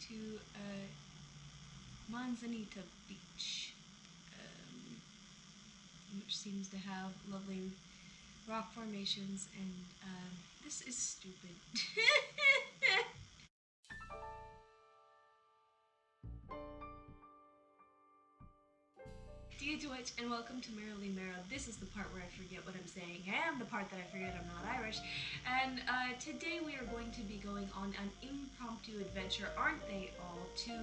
to Manzanita Beach, which seems to have lovely rock formations, and this is stupid. Dear Twitch, and welcome to Merrily Merrow. This is the part where I forget what I'm saying, and the part that I forget I'm not Irish. And today we are going to be going on an impromptu adventure, aren't they all, to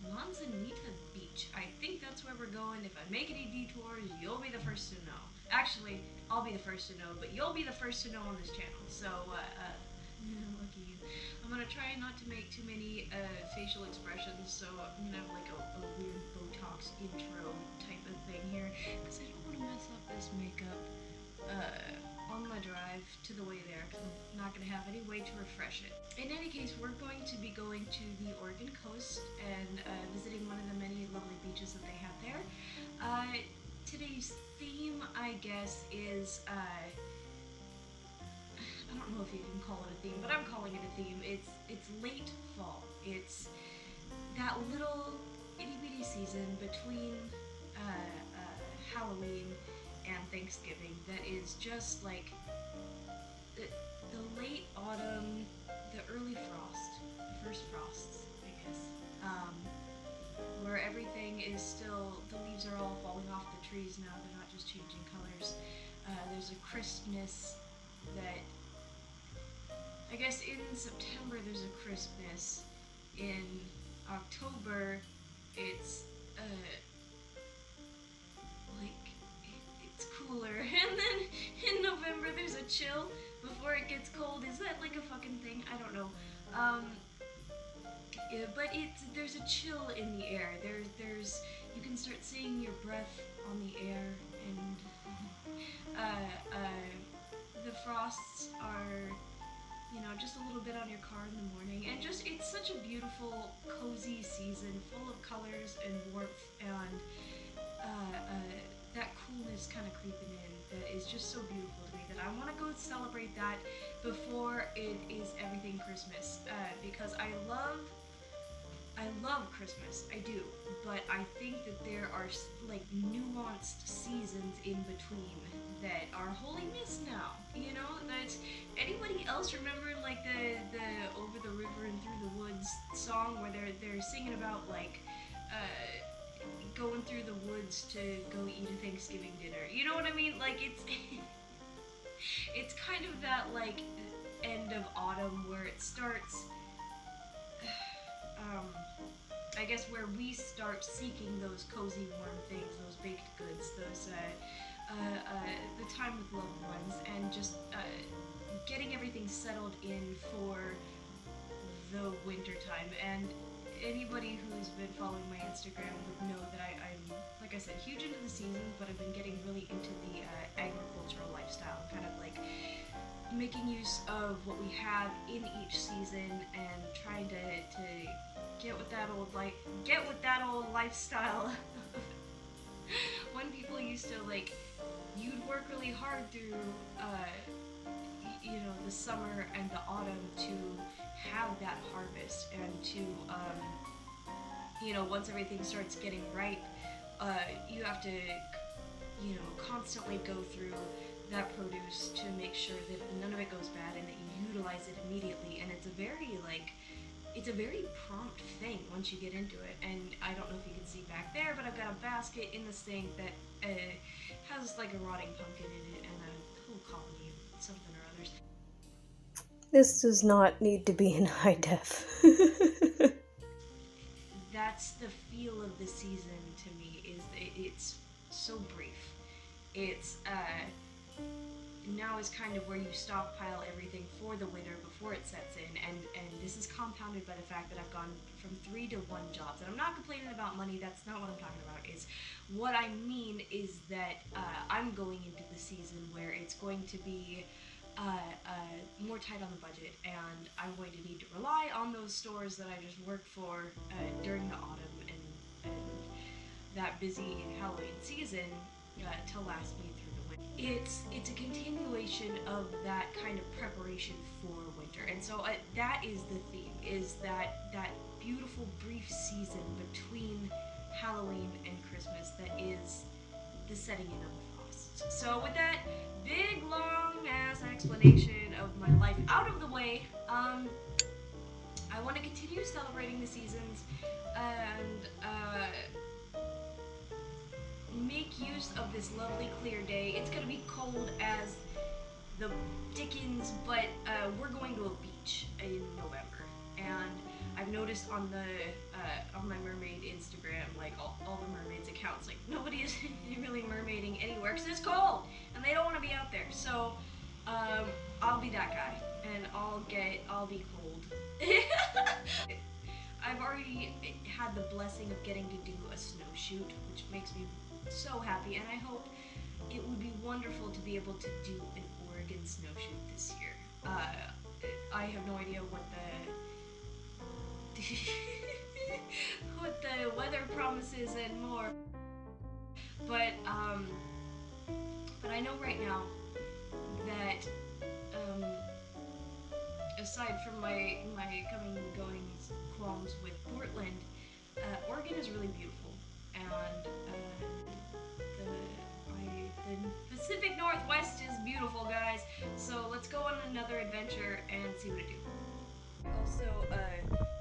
Manzanita Beach. I think that's where we're going. If I make any detours, you'll be the first to know. Actually, I'll be the first to know, but you'll be the first to know on this channel. So, lucky you. I'm gonna try not to make too many facial expressions, so I'm gonna have like a weird Botox intro type of thing here, because I don't want to mess up this makeup on my drive to the way there, because I'm not gonna have any way to refresh it. In any case, we're going to be going to the Oregon coast and visiting one of the many lovely beaches that they have there. Today's theme, I guess, is I don't know if you can call it a theme, but I'm calling it a theme. It's late fall. It's that little itty bitty season between Halloween and Thanksgiving that is just like the late autumn, the early frost, the first frosts, I guess, where everything is still, the leaves are all falling off the trees now. They're not just changing colors. There's a crispness that, I guess in September there's a crispness. In October, it's it's cooler, and then in November there's a chill before it gets cold. Is that like a fucking thing? I don't know. Yeah, but there's a chill in the air. There's you can start seeing your breath on the air, and the frosts are, you know, just a little bit on your car in the morning, and just, it's such a beautiful, cozy season, full of colors and warmth, and that coolness kind of creeping in that is just so beautiful to me that I want to go celebrate that before it is everything Christmas, because I love Christmas, I do, but I think that there are like nuanced seasons in between that are wholly missed now. You know, that anybody else remember like the Over the River and Through the Woods song where they're singing about like going through the woods to go eat a Thanksgiving dinner. You know what I mean? Like it's it's kind of that like end of autumn where it starts. I guess where we start seeking those cozy, warm things, those baked goods, those the time with loved ones, and just getting everything settled in for the winter time. And anybody who's been following my Instagram would know that I'm, like I said, huge into the seasons, but I've been getting really into the agricultural lifestyle, kind of like making use of what we have in each season and trying to get with that old lifestyle. When people used to, like, you'd work really hard through you know, the summer and the autumn to have that harvest, and to you know, once everything starts getting ripe, you have to, you know, constantly go through that produce to make sure that none of it goes bad and that you utilize it immediately. And it's a very prompt thing once you get into it. And I don't know if you can see back there, but I've got a basket in the sink that has like a rotting pumpkin in it and a whole colony of something or others. This does not need to be in high def. That's the feel of the season to me, is it's so brief. It's now is kind of where you stockpile everything for the winter before it sets in, and this is compounded by the fact that I've gone from 3 to 1 jobs. And I'm not complaining about money, that's not what I'm talking about. Is what I mean is that I'm going into the season where it's going to be more tight on the budget, and I'm going to need to rely on those stores that I just work for during the autumn and that busy Halloween season to last me through the winter. It's a continuation of that kind of preparation for winter. And so that is the theme, is that beautiful brief season between Halloween and Christmas that is the setting in of the frosts. So with that big long ass explanation of my life out of the way, I want to continue celebrating the seasons and make use of this lovely clear day. It's gonna be cold as the Dickens, but we're going to a beach in November, and I've noticed on my mermaid Instagram, like all the mermaids accounts, like nobody is really mermaiding anywhere because it's cold and they don't want to be out there. So I'll be that guy, and I'll be cold. I've already had the blessing of getting to do a snowshoot, which makes me so happy, and I hope it would be wonderful to be able to do an Oregon snowshoot this year. I have no idea what the weather promises and more, but I know right now that aside from my coming and going qualms with Portland, Oregon is really beautiful, and the Pacific Northwest is beautiful, guys. So let's go on another adventure and see what it do. Also,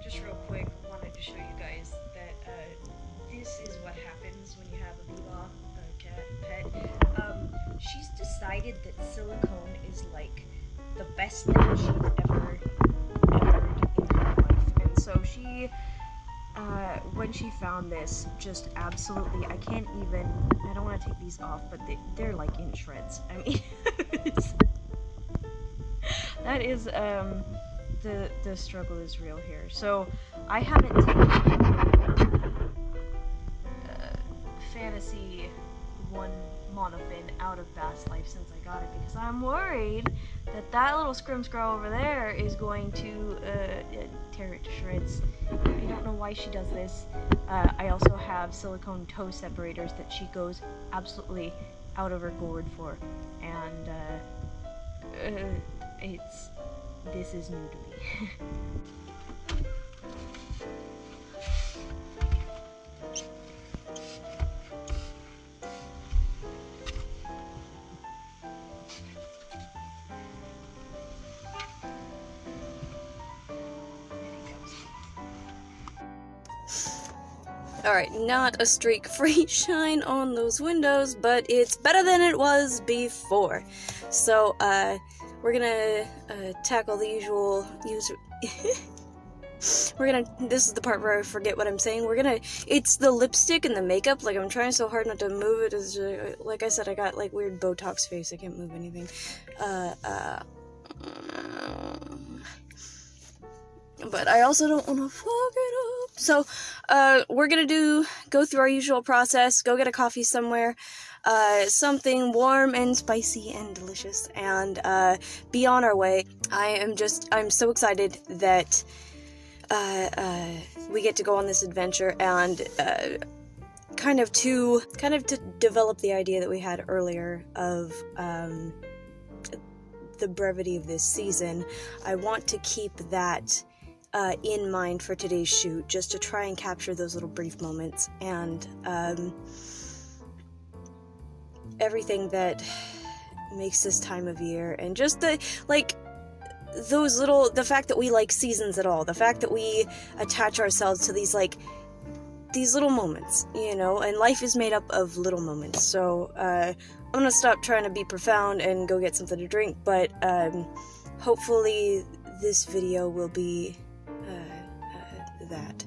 just real quick, wanted to show you guys that this is what happens when you have a Bebop, a cat pet. She's decided that silicone is like the best thing she's ever in her life, and so she, when she found this, just absolutely, I don't want to take these off, but they're like in shreds. I mean, that is, the struggle is real here. So, I haven't taken Fantasy 1 monofin out of Bass Life since I got it, because I'm worried that little scrimscrow over there is going to tear it to shreds. I don't know why she does this. I also have silicone toe separators that she goes absolutely out of her gourd for, and this is new to me. Alright, not a streak-free shine on those windows, but it's better than it was before. So, we're gonna tackle the usual this is the part where I forget what I'm saying. It's the lipstick and the makeup. Like, I'm trying so hard not to move it. It's just, like I said, I got like weird Botox face. I can't move anything. But I also don't want to fuck it up. So, we're gonna go through our usual process, go get a coffee somewhere, something warm and spicy and delicious, and, be on our way. I'm so excited that, we get to go on this adventure, and, kind of to develop the idea that we had earlier of, the brevity of this season. I want to keep that in mind for today's shoot, just to try and capture those little brief moments, and everything that makes this time of year, and just the fact that we like seasons at all, the fact that we attach ourselves to these little moments, you know, and life is made up of little moments. So I'm gonna stop trying to be profound and go get something to drink, but hopefully this video will be that.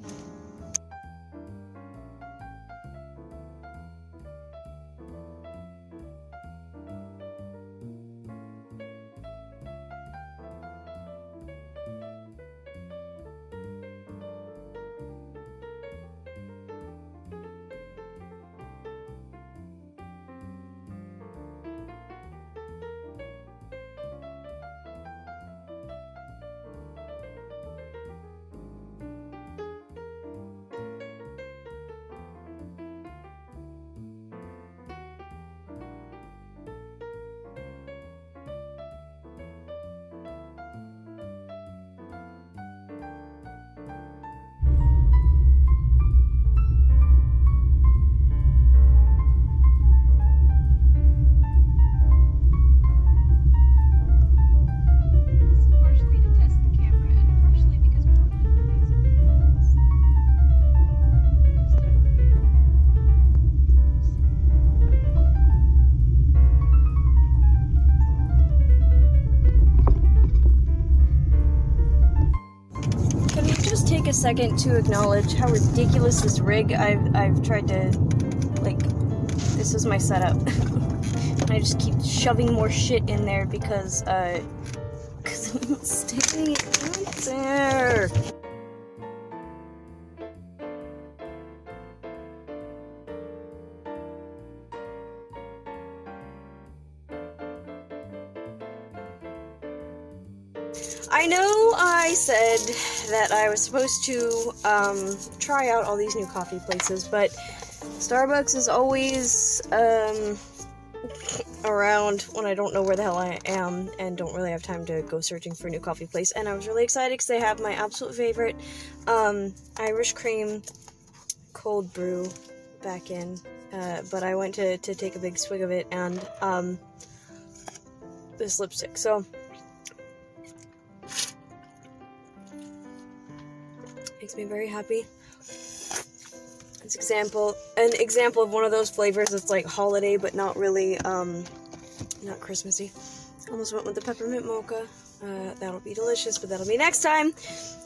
second to acknowledge how ridiculous this rig I've tried to, like, this is my setup. I just keep shoving more shit in there because I'm sticking it right there. I know I said that I was supposed to try out all these new coffee places, but Starbucks is always around when I don't know where the hell I am and don't really have time to go searching for a new coffee place. And I was really excited because they have my absolute favorite Irish cream cold brew back in. But I went to take a big swig of it, and this lipstick. So makes me very happy. It's an example of one of those flavors that's like holiday, but not really, not Christmassy. Almost went with the peppermint mocha. That'll be delicious, but that'll be next time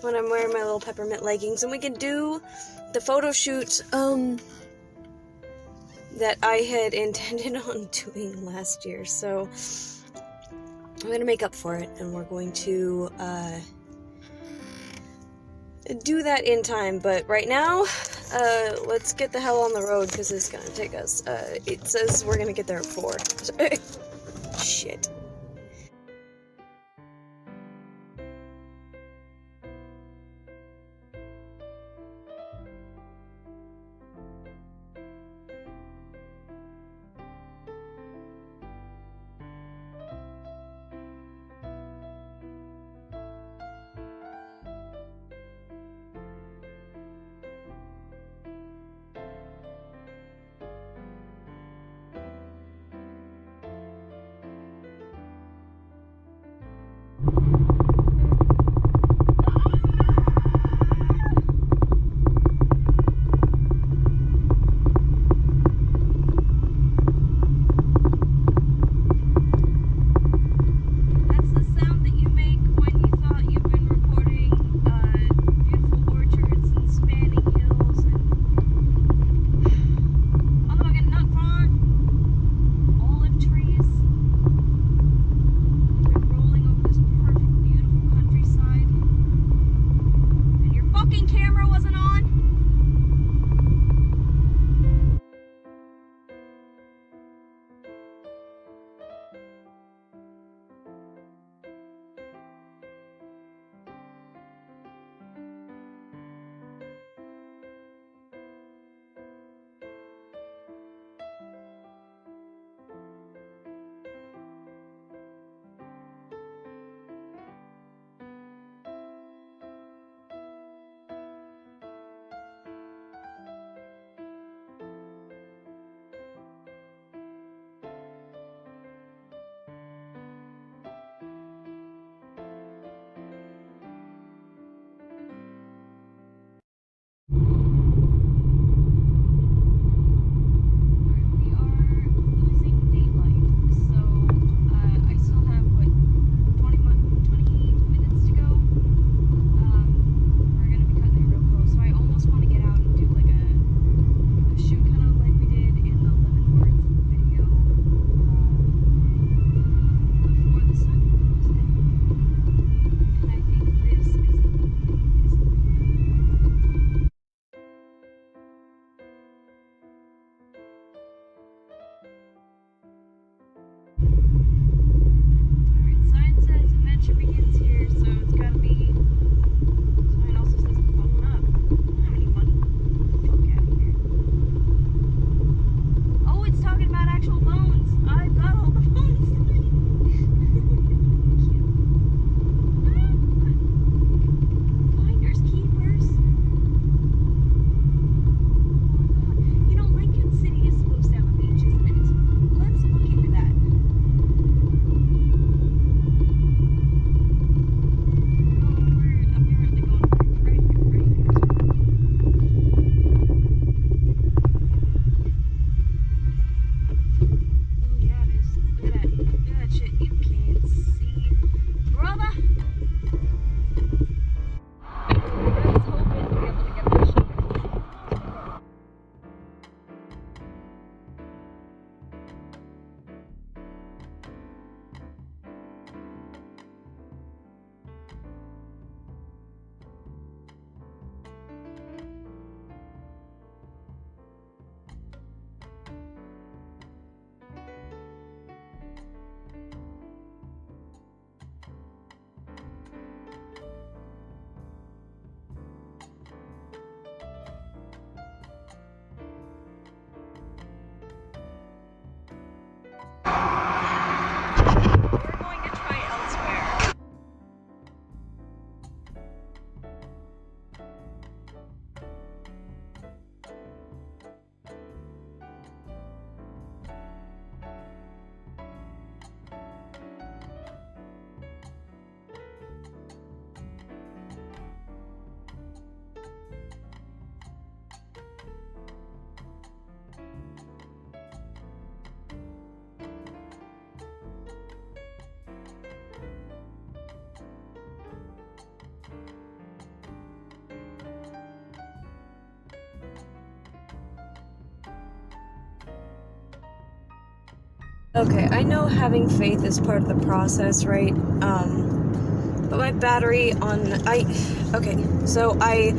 when I'm wearing my little peppermint leggings and we can do the photo shoot, that I had intended on doing last year. So I'm gonna make up for it, and we're going to, do that in time, but right now, let's get the hell on the road, because it's gonna take us, it says we're gonna get there at 4. Shit. Okay, I know having faith is part of the process, right? But my battery on... Okay, so I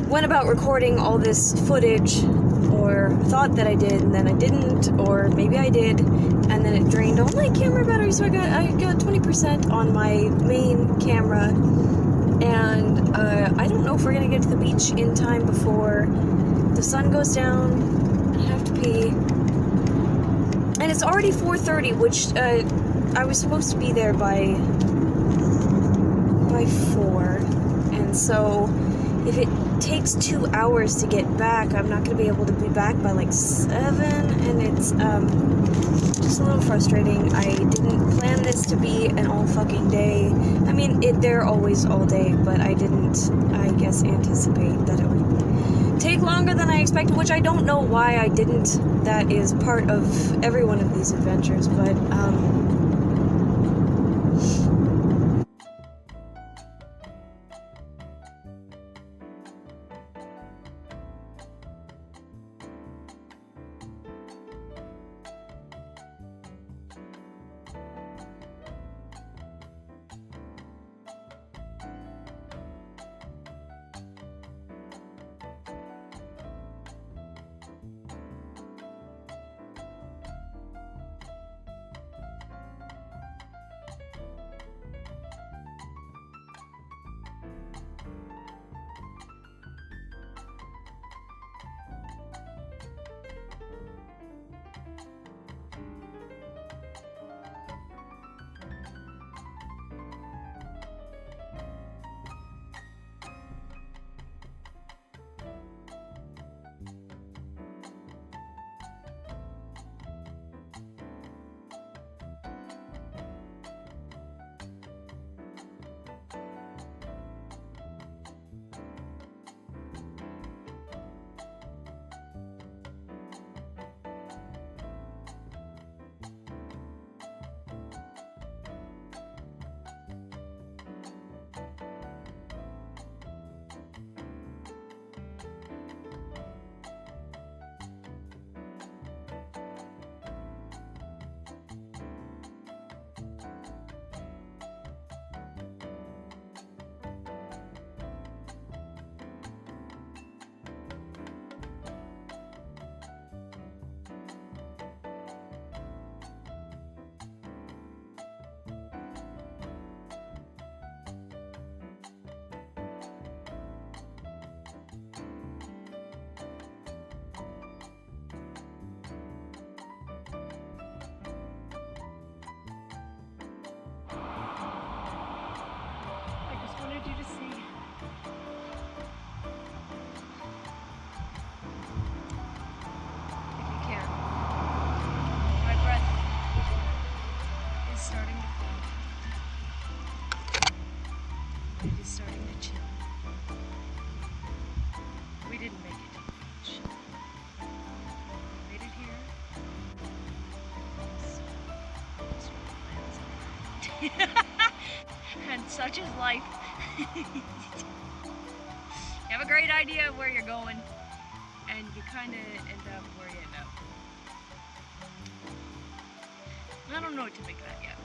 went about recording all this footage, or thought that I did, and then I didn't, or maybe I did, and then it drained all my camera battery, so I got 20% on my main camera, and I don't know if we're gonna get to the beach in time before the sun goes down, and I have to pee. And it's already 4:30, which I was supposed to be there by 4, and so if it takes 2 hours to get back, I'm not going to be able to be back by like 7, and it's just a little frustrating. I didn't plan this to be an all fucking day. I mean, they're always all day, but I didn't, I guess, anticipate that it would take longer than I expected, which I don't know why I didn't. That is part of every one of these adventures, but and such is life. You have a great idea of where you're going, and you kind of end up where you end up. I don't know what to make of that yet.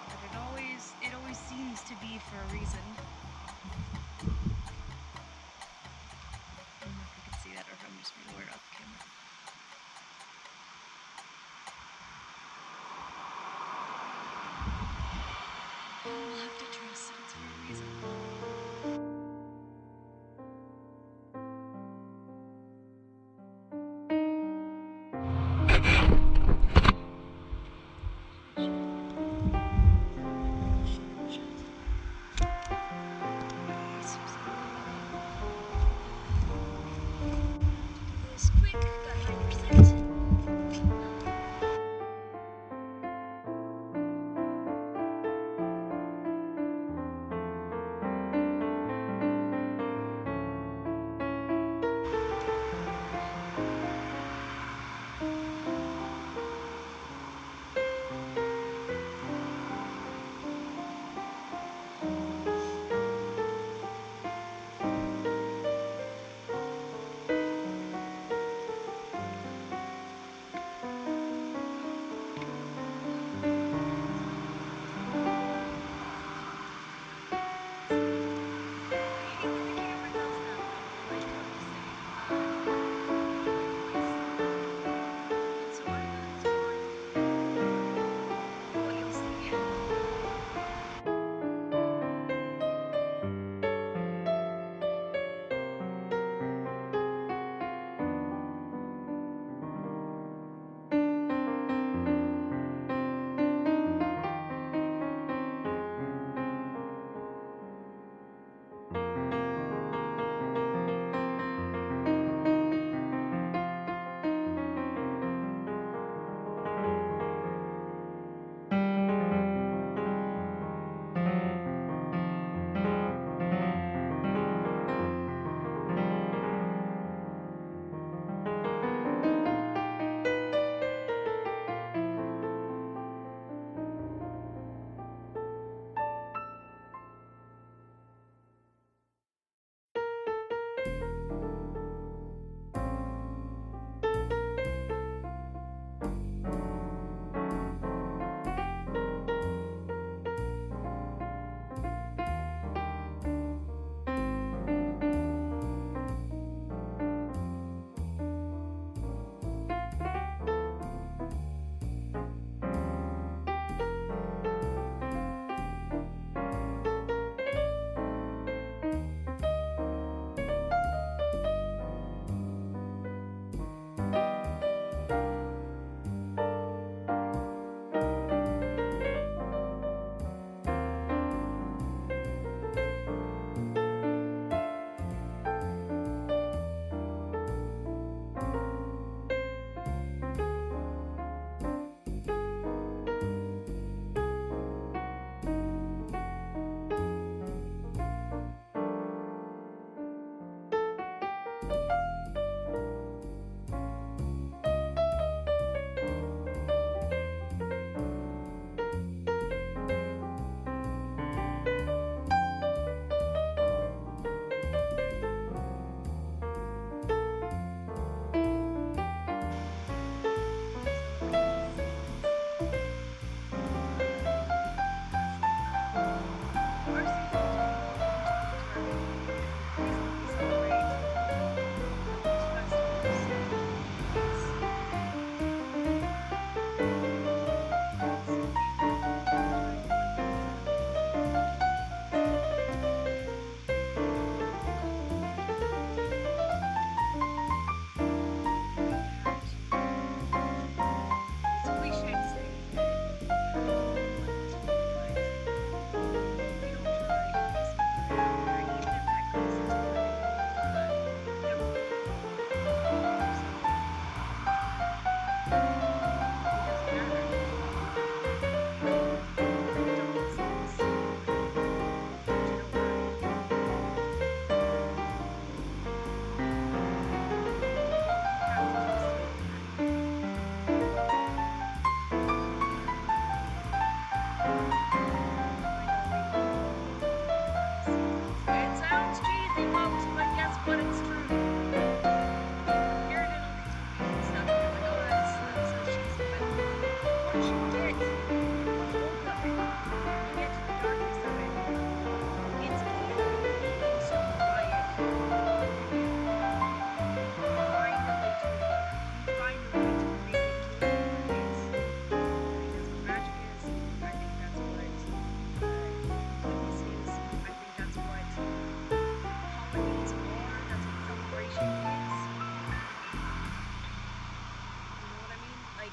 But it always seems to be for a reason. I don't know if you can see that, or if I'm just being weird off the camera. We'll have to trust that it's for a reason. This quick, got 9%.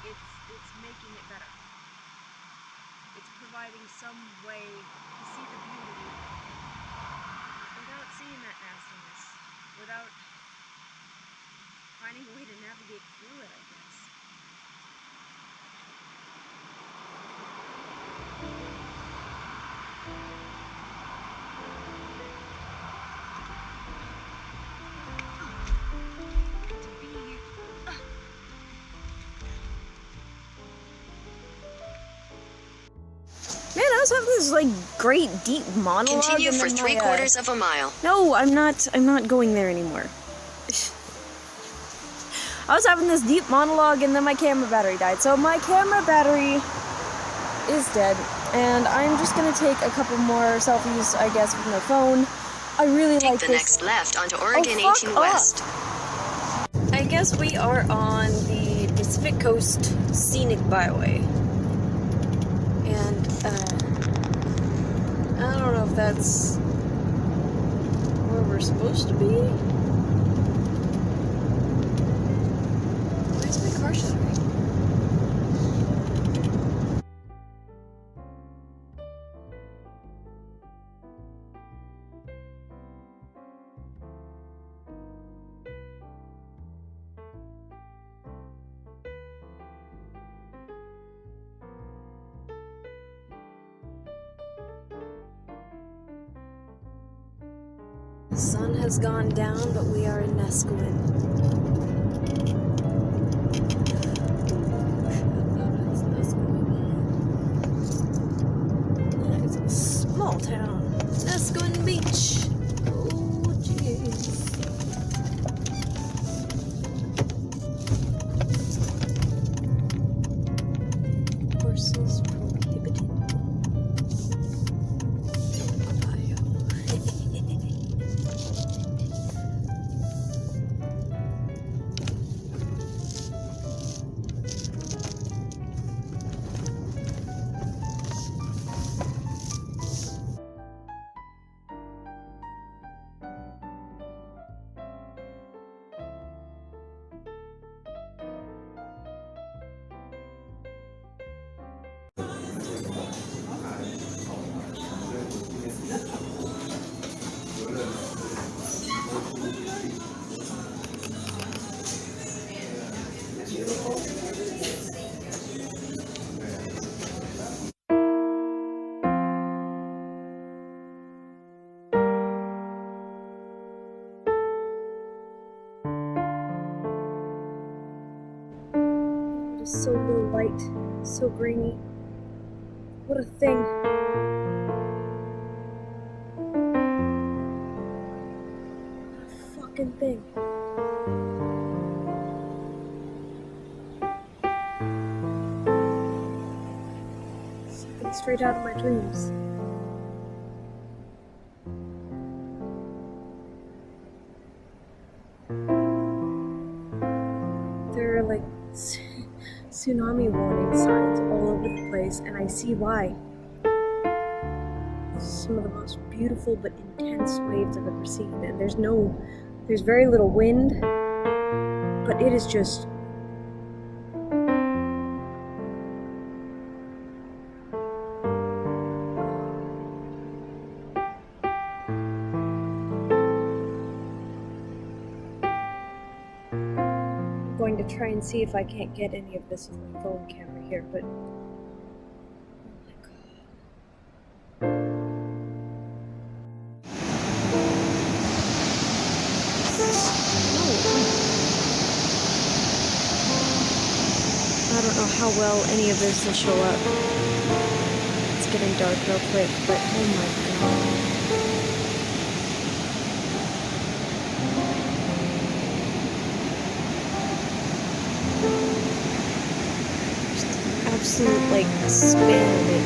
it's making it better. It's providing some way to see the beauty without seeing that nastiness, without finding a way to navigate through it, I guess. Good to be here. Man, I was having this like great deep monologue. Continue for 3/4 of a mile. No, I'm not going there anymore. I was having this deep monologue and then my camera battery died. So my camera battery is dead. And I'm just gonna take a couple more selfies, I guess, with my phone. I really like this. Take the next left onto Oregon fuck 18 off. West. I guess we are on the Pacific Coast Scenic Byway. And, I don't know if that's where we're supposed to be. Why is my car shuttering? The sun has gone down, but we are in Nesquin. It's a small town. Nesquin Beach. Oh, jeez. Horses prohibited. Ohio. So low light, so grainy. What a thing. What a fucking thing. Something straight out of my dreams. There are like tsunami warning signs all over the place, and I see why. This is some of the most beautiful but intense waves I've ever seen, and there's very little wind, but it is just going to try and see if I can't get any of this with my phone camera here, but oh my god. I don't know how well any of this will show up. It's getting dark real quick, but oh my god. Absolute like span of it.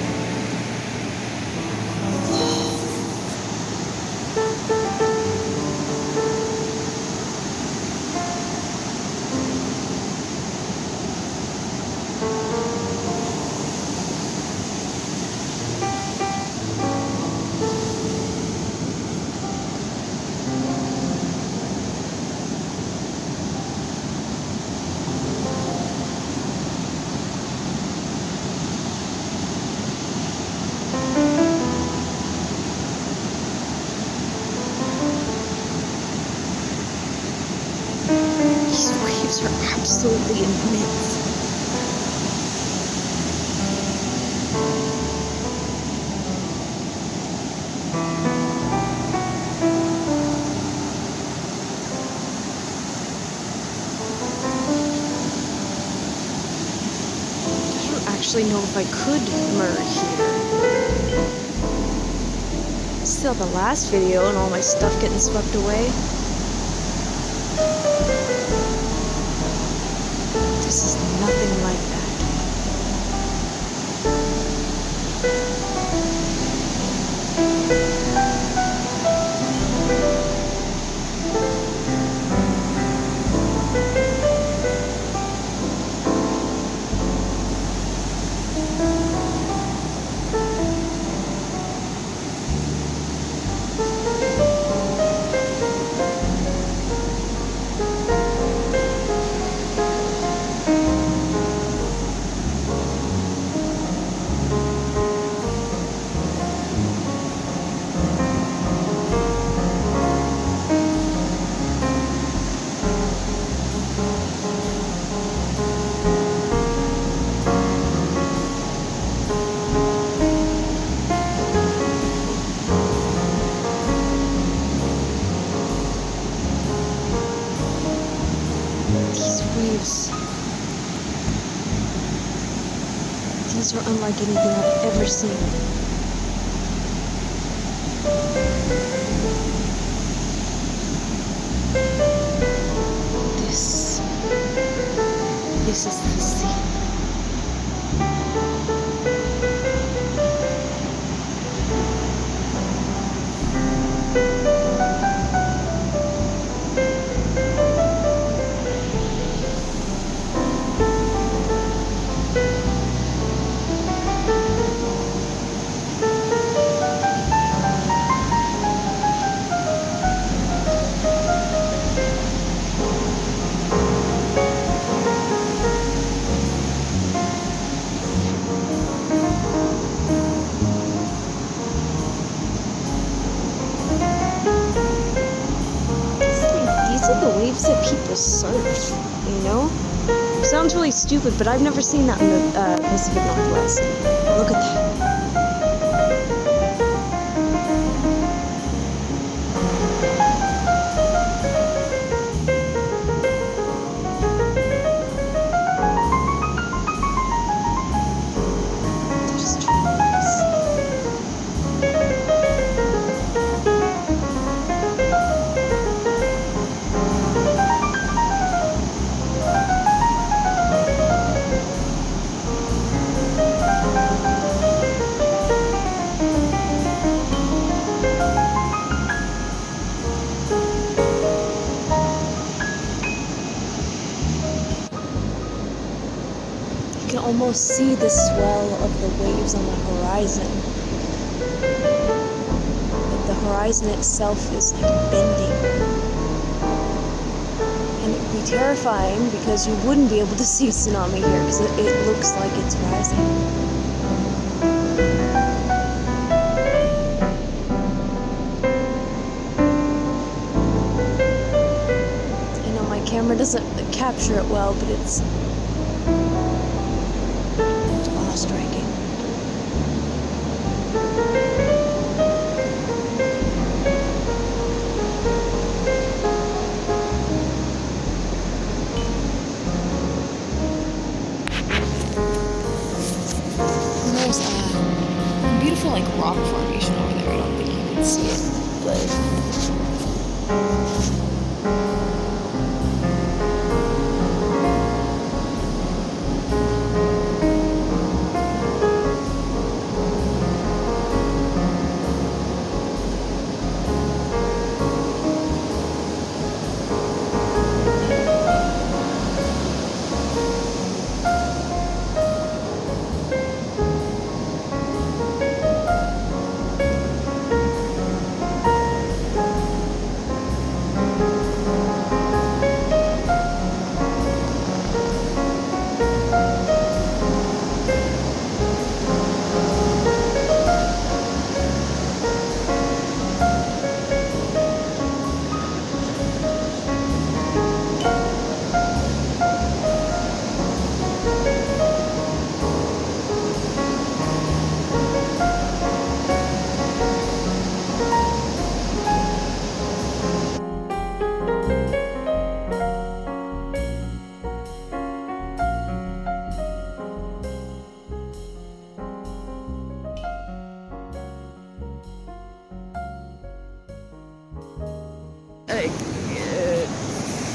absolutely immense. I don't actually know if I could mer here. Still the last video and all my stuff getting swept away. This is nothing like that. These are unlike anything I've ever seen. This is the sea. These are the waves that people surf, you know? Sounds really stupid, but I've never seen that in the Pacific Northwest. Look at that. They're just tremendous. You can almost see the swell of the waves on the horizon. But the horizon itself is like bending. And it would be terrifying because you wouldn't be able to see a tsunami here because it looks like it's rising. I know my camera doesn't capture it well, but it's striking. And there's a beautiful like rock formation over there. I don't think you can see it, but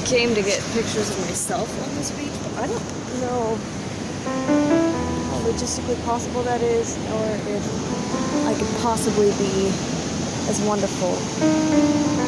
came to get pictures of myself on this beach, but I don't know how logistically possible that is, or if I could possibly be as wonderful